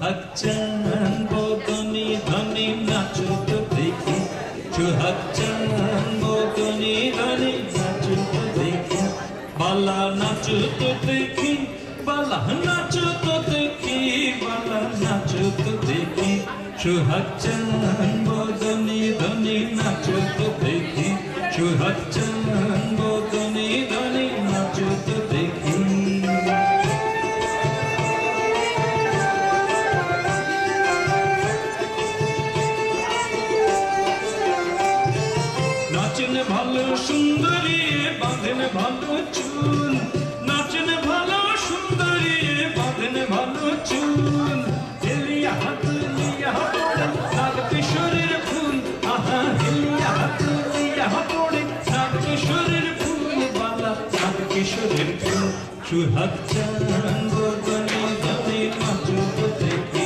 সোহাগ চান বদনি ধনি নাচো তো দেখি, সোহাগ চান বদনি ধনি নাচো তো দেখি, বালা নাচো তো দেখি, বালা নাচো তো দেখি, বালা নাচো তো দেখি, সোহাগ চান বদনি ধনি নাচো তো দেখি, সোহাগ চান বদনি ধনি নাচো তো দেখি। নাচেন ভালো সুন্দরী বাঁধেন ভালো চুল, নাচেন ভালো সুন্দরী বাঁধেন ভালো চুল, হেলিয়া হাত লিয়া পড়ে নাগ কিশোরের ফুল, আহা হেলিয়া হাত লিয়া পড়ে নাগ কিশোরের ফুল, বালা নাগ কিশোরের ফুল। সোহাগ চান বদনি ধনি নাচো তো দেখি,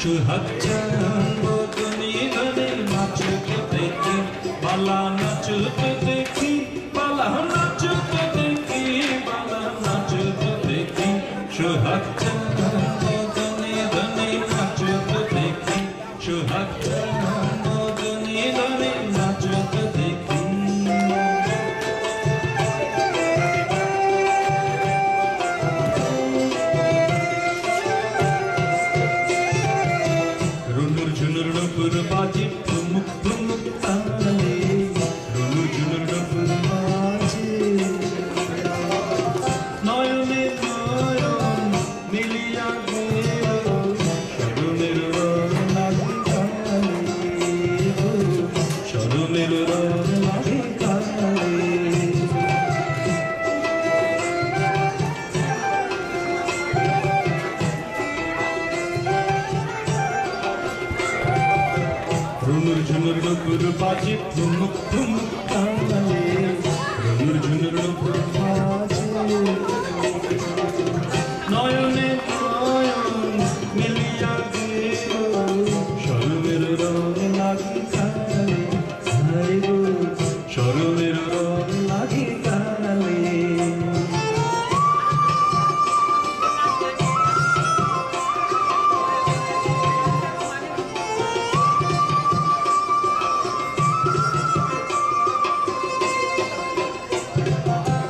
সোহাগ চান বদনি ধনি নাচো তো দেখি, বালা নাচো তো দেখি, বালা নাচো তো দেখি, বালা নাচো তো দেখি, সোহাগ চান বদনি ধনি নাচো তো দেখি, সোহাগ চান বদনি ধনি নাচো তো দেখি। রুনুর ঝুনুর নুপুর বাজে ঠুমুক ঠুমুক তালে, রুনুর ঝুনুর নুপুর বাজে, নয়নে নয়ন মিলিয়া গেল, শরণের রং লাগে গালে, শরণের রং লাগে গালে। রুনুর ঝুনুর নুপুর বাজে ঠুমুক ঠুমুক তালে, রুনুর ঝুনুর নুপুর বাজে, নয়নে নয়ন মিলিয়া গেল, শরণের রং লাগে গালে, হায় গো শরণের রং লাগে গালে।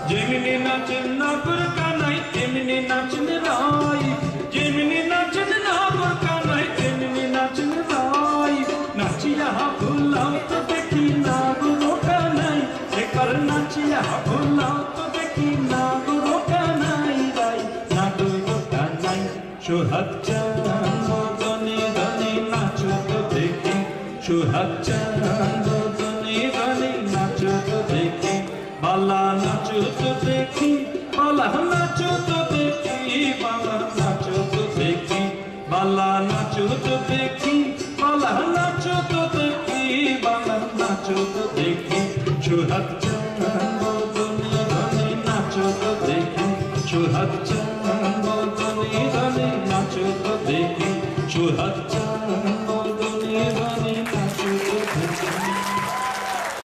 যেমনি নাচেন নাগর কানাই তেমনি নাচেন রাই, যেমনি নাচেন নাগর কানাই তেমনি নাচেন রাই, নাচিয়া ভুলাও তো দেখি নাগর কানাই, একবার নাচিয়া ভুলাও তো দেখি নাগর কানাই রাই, নাগর কানাই। সোহাগ চান বদনি ধনি নাচো তো দেখি, সোহাগ চান বদনি ধনি নাচো তো দেখি, বালা নাচো তো দেখি, বালা নাচো তো দেখি, বালা নাচো তো দেখি, বালা নাচো তো দেখি, বালা নাচো তো দেখি, বালা নাচো তো দেখি, সোহাগ চান বদনি ধনি নাচো তো দেখি, সোহাগ চান বদনি ধনি নাচো তো দেখি, সোহাগ চান।